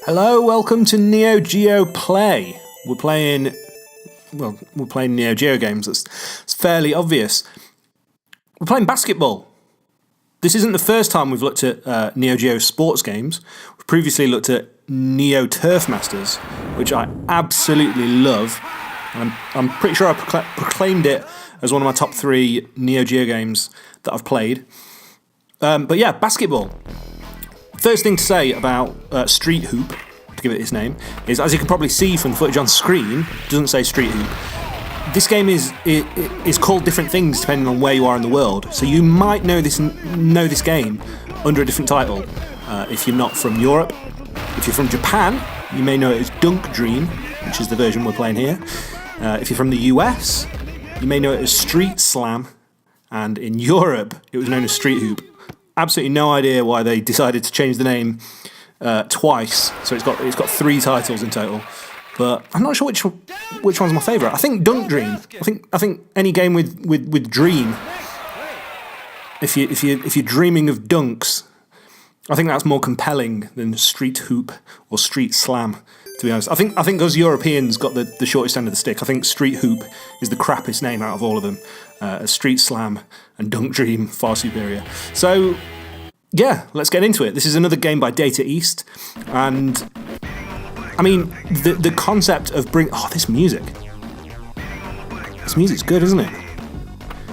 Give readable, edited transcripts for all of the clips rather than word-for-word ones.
Hello, welcome to Neo Geo Play. We're playing Neo Geo games. It's fairly obvious. We're playing basketball. This isn't the first time we've looked at Neo Geo sports games. We've previously looked at Neo Turf Masters, which I absolutely love. I'm pretty sure I proclaimed it as one of my top 3 Neo Geo games that I've played. But yeah, basketball. First thing to say about Street Hoop, to give it its name, is as you can probably see from the footage on screen, it doesn't say Street Hoop. This game is called different things depending on where you are in the world. So you might know this game under a different title. If you're not from Europe, if you're from Japan, you may know it as Dunk Dream, which is the version we're playing here. If you're from the US, you may know it as Street Slam, and in Europe, it was known as Street Hoop. Absolutely no idea why they decided to change the name twice. So it's got 3 titles in total, but I'm not sure which one's my favourite. I think Dunk Dream. I think any game with dream. If you're dreaming of dunks, I think that's more compelling than Street Hoop or Street Slam. To be honest, I think those Europeans got the shortest end of the stick. I think Street Hoop is the crappiest name out of all of them. Street Slam and Dunk Dream far superior. So yeah, let's get into it. This is another game by Data East, and I mean the concept of this music. This music's good, isn't it?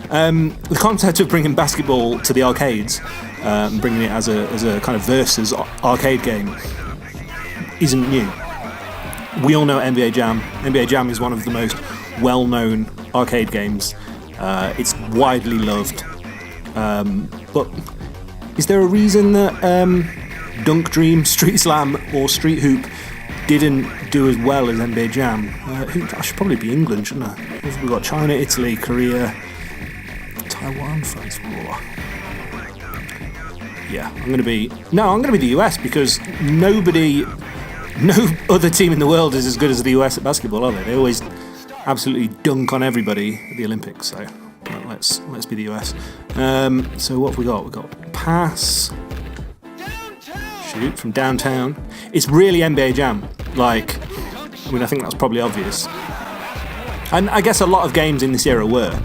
The concept of bringing basketball to the arcades, bringing it as a kind of versus arcade game, isn't new. We all know NBA Jam. NBA Jam is one of the most well-known arcade games. It's widely loved. But is there a reason that Dunk Dream, Street Slam, or Street Hoop didn't do as well as NBA Jam? I should probably be England, shouldn't I? We've got China, Italy, Korea, Taiwan, France. Yeah, I'm going to be the US, because no other team in the world is as good as the US at basketball, are they? They always absolutely dunk on everybody at the Olympics. So let's be the US. So what have we got? We've got pass, shoot from downtown. It's really NBA Jam. I think that's probably obvious. And I guess a lot of games in this era were.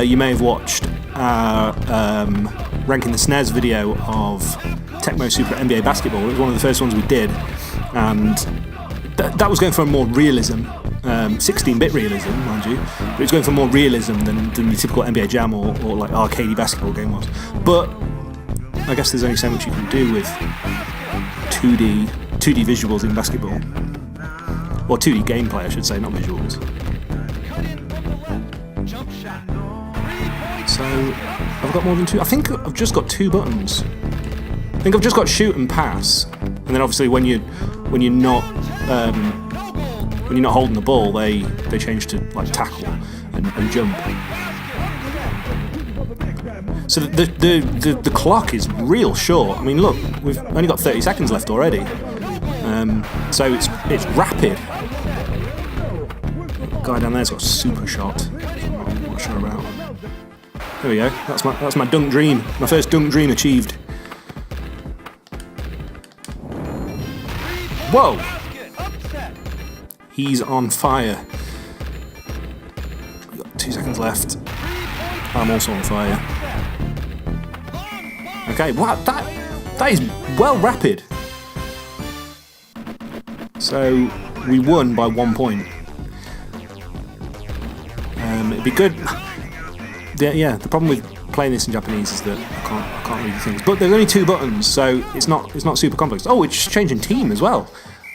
You may have watched our Ranking the SNES video of Tecmo Super NBA Basketball. It was one of the first ones we did, and that was going for a more realism, 16-bit realism, mind you, but it was going for more realism than the typical NBA Jam or like arcadey basketball game was. But I guess there's only so much you can do with 2D visuals in basketball, or 2D gameplay, I should say, not visuals. So I've got more than 2. I think I've just got 2 buttons. I think I've just got shoot and pass, and then obviously when you're not holding the ball, they change to like tackle and jump. So the clock is real short. I mean, look, we've only got 30 seconds left already. So it's rapid. The guy down there's got a super shot. I'm not sure about. There we go. That's my Dunk Dream. My first Dunk Dream achieved. Whoa! He's on fire. We've got 2 seconds left. I'm also on fire. Okay, wow, that is well rapid. So we won by 1 point. It'd be good. The problem with playing this in Japanese is that I can't read the things. But there's only 2 buttons, so it's not super complex. Oh, it's changing team as well.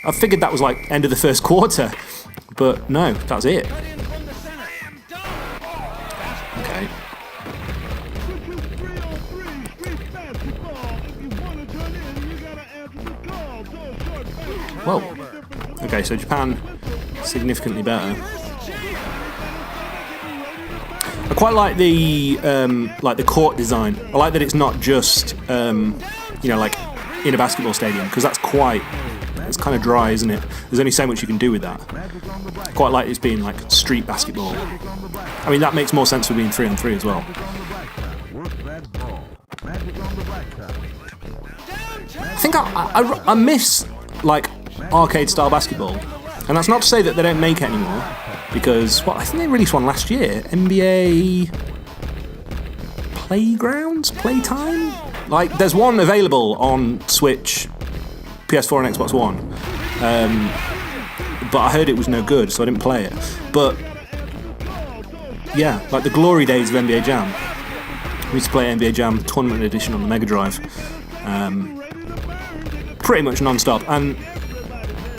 I figured that was like end of the first quarter, but no, that's it. Okay. Whoa. Okay, so Japan significantly better. I quite like the court design. I like that it's not just like in a basketball stadium, because it's kind of dry, isn't it? There's only so much you can do with that. I quite like it's being like street basketball. I mean, that makes more sense for being 3-on-3 as well. I think I miss like arcade-style basketball. And that's not to say that they don't make it anymore, because, I think they released one last year, NBA Playtime? Like, there's one available on Switch, PS4 and Xbox One, but I heard it was no good, so I didn't play it. But, yeah, like the glory days of NBA Jam. We used to play NBA Jam Tournament Edition on the Mega Drive, pretty much non-stop, and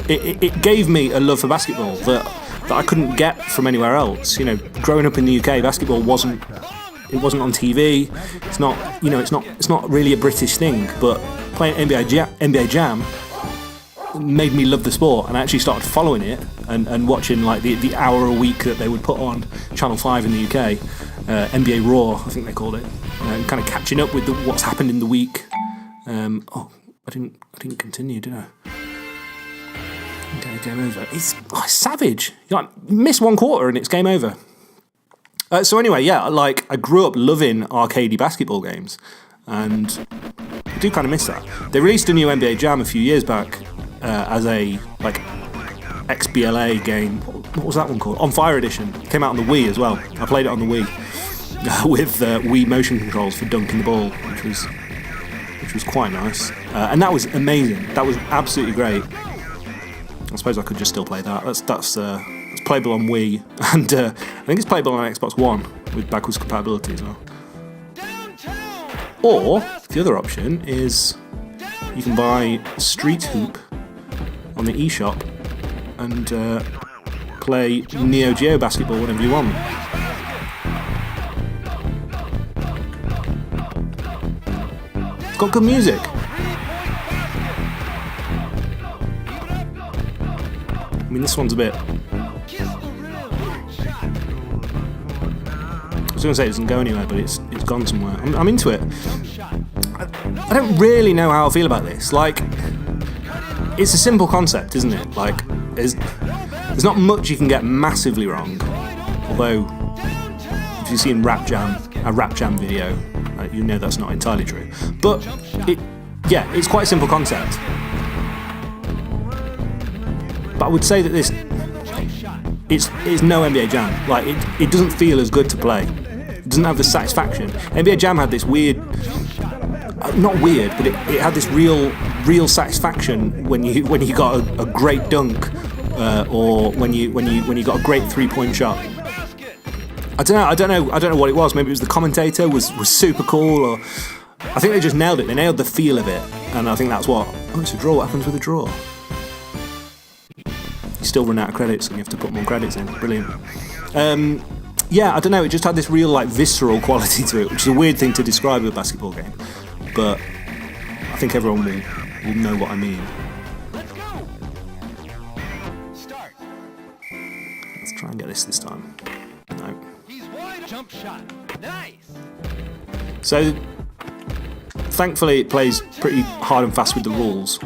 it gave me a love for basketball that I couldn't get from anywhere else. You know, growing up in the UK, basketball wasn't on TV. It's not really a British thing. But playing NBA Jam made me love the sport, and I actually started following it and watching like the hour a week that they would put on Channel 5 in the UK, NBA Raw, I think they called it, and kind of catching up with what's happened in the week. I didn't continue, did I? Okay, game over. It's savage. You miss one quarter and it's game over. So anyway, yeah, like I grew up loving arcadey basketball games, and I do kind of miss that. They released a new NBA Jam a few years back as a like XBLA game. What was that one called? On Fire Edition. It came out on the Wii as well. I played it on the Wii with Wii motion controls for dunking the ball, which was quite nice. And that was amazing. That was absolutely great. I suppose I could just still play that. That's playable on Wii, and I think it's playable on Xbox One with backwards compatibility as well. Or the other option is you can buy Street Hoop on the eShop and play Neo Geo basketball whenever you want. It's got good music. I mean, this one's a bit... I was going to say it doesn't go anywhere, but it's gone somewhere. I'm into it. I don't really know how I feel about this. Like, it's a simple concept, isn't it? Like, there's not much you can get massively wrong. Although, if you've seen a Rap Jam video, you know that's not entirely true. But, it's quite a simple concept. But I would say that it's no NBA Jam. Like, it doesn't feel as good to play. It doesn't have the satisfaction. NBA Jam had this weird, not weird, but it had this real satisfaction when you got a great dunk, or when you got a great 3-point shot. I don't know what it was. Maybe it was the commentator was super cool, or I think they just nailed it. They nailed the feel of it, and I think that's what. Oh, it's a draw. What happens with a draw? You still run out of credits and you have to put more credits in. Brilliant. Yeah, I don't know, it just had this real like visceral quality to it, which is a weird thing to describe a basketball game, but I think everyone will know what I mean. Let's try and get this time. No. He's wide jump shot. Nice. So thankfully it plays pretty hard and fast with the rules,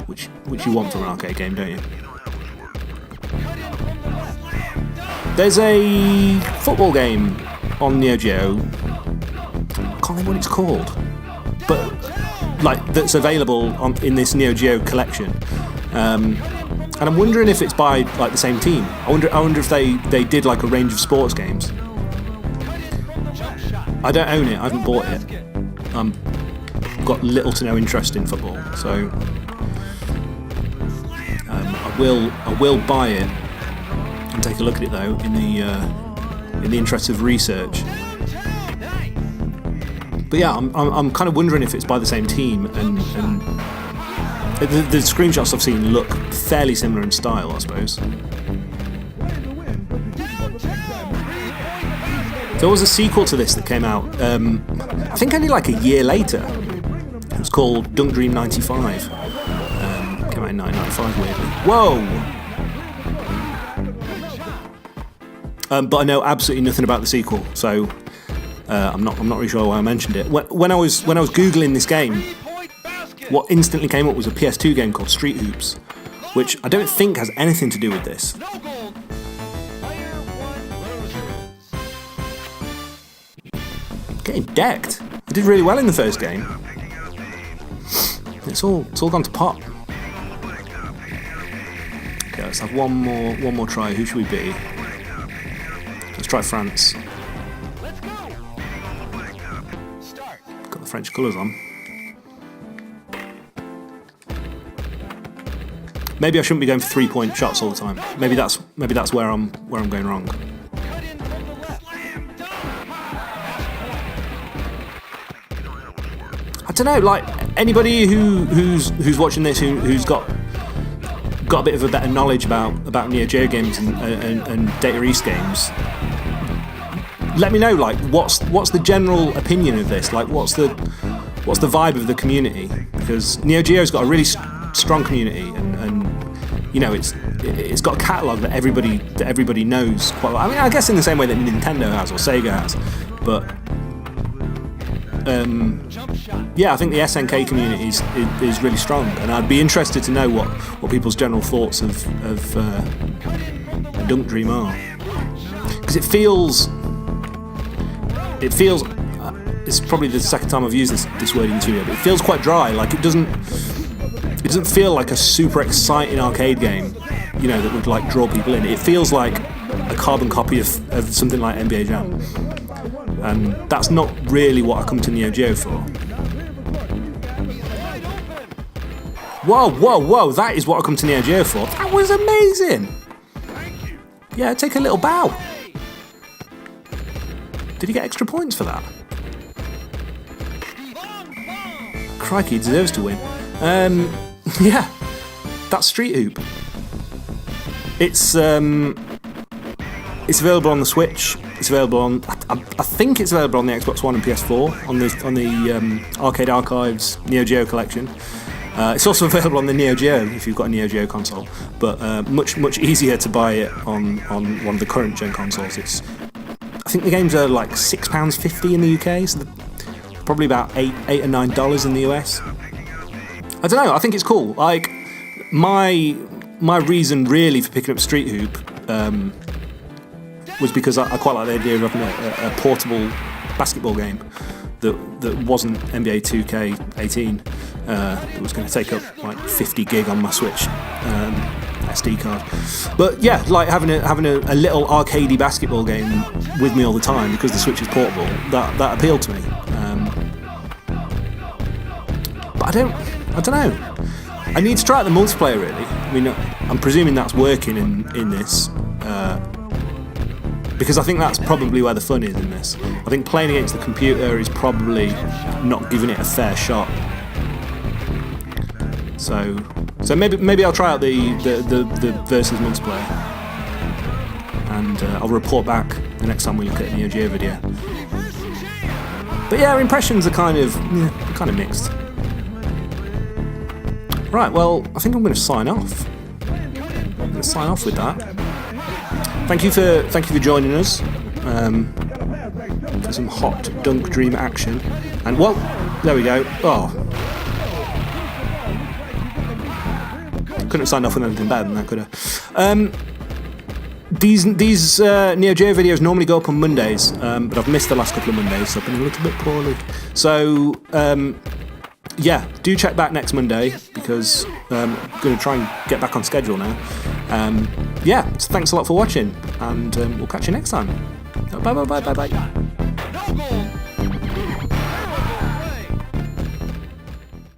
which you want from an arcade game, don't you? There's a football game on Neo Geo. I can't remember what it's called, but like that's available in this Neo Geo collection. And I'm wondering if it's by like the same team. I wonder if they did like a range of sports games. I don't own it. I haven't bought it. I've got little to no interest in football, so I will buy it and take a look at it though in the interest of research. But yeah, I'm kind of wondering if it's by the same team, and the screenshots I've seen look fairly similar in style, I suppose. There was a sequel to this that came out, I think only like a year later. It was called Dunk Dream 95. Came out in 1995, weirdly. Whoa! But I know absolutely nothing about the sequel, so I'm not really sure why I mentioned it. When I was googling this game, what instantly came up was a PS2 game called Street Hoops, which I don't think has anything to do with this. Getting decked. I did really well in the first game. It's all gone to pot. let's have one more try. Who should we be? Let's try France. Got the French colours on. Maybe I shouldn't be going for 3-point shots all the time. Maybe that's where I'm going wrong. I don't know. Like anybody who's watching this who's got a bit of a better knowledge about Neo Geo games and Data East games, let me know. Like what's the general opinion of this? Like what's the vibe of the community? Because Neo Geo's got a really strong community, and you know it's got a catalogue that everybody knows quite well. I mean, I guess in the same way that Nintendo has or Sega has, but yeah, I think the SNK community is really strong, and I'd be interested to know what people's general thoughts of Dunk Dream are, because it feels. It's probably the second time I've used this word in this video, but it feels quite dry. Like it doesn't feel like a super exciting arcade game, you know, that would like draw people in. It feels like a carbon copy of something like NBA Jam, and that's not really what I come to Neo Geo for. Whoa! That is what I come to Neo Geo for. That was amazing. Yeah, take a little bow. Did he get extra points for that? Crikey, he deserves to win. Yeah, that's Street Hoop. It's available on the Switch. It's available on. I think it's available on the Xbox One and PS4 on the Arcade Archives Neo Geo collection. It's also available on the Neo Geo if you've got a Neo Geo console, but much easier to buy it on one of the current gen consoles. I think the games are like £6.50 in the UK, so probably about $8 or $9 in the US. I don't know. I think it's cool. Like my reason really for picking up Street Hoop was because I quite like the idea of having a portable basketball game that wasn't NBA 2K18. That was going to take up like 50 gig on my Switch SD card. But yeah, like having a little arcadey basketball game with me all the time because the Switch is portable. That appealed to me. But I don't know. I need to try out the multiplayer really. I mean, I'm presuming that's working in this. Because I think that's probably where the fun is in this. I think playing against the computer is probably not giving it a fair shot. So maybe I'll try out the versus multiplayer, and I'll report back the next time we look at a Neo Geo video. But yeah, our impressions are kind of mixed. Right, well, I think I'm going to sign off. I'm going to sign off with that. Thank you for joining us for some hot Dunk Dream action. And well, there we go. Oh, couldn't have signed off with anything better than that, could I? These Neo Geo videos normally go up on Mondays, but I've missed the last couple of Mondays, so I've been a little bit poorly. So yeah, do check back next Monday because I'm going to try and get back on schedule now. Yeah, so thanks a lot for watching, and we'll catch you next time. Bye.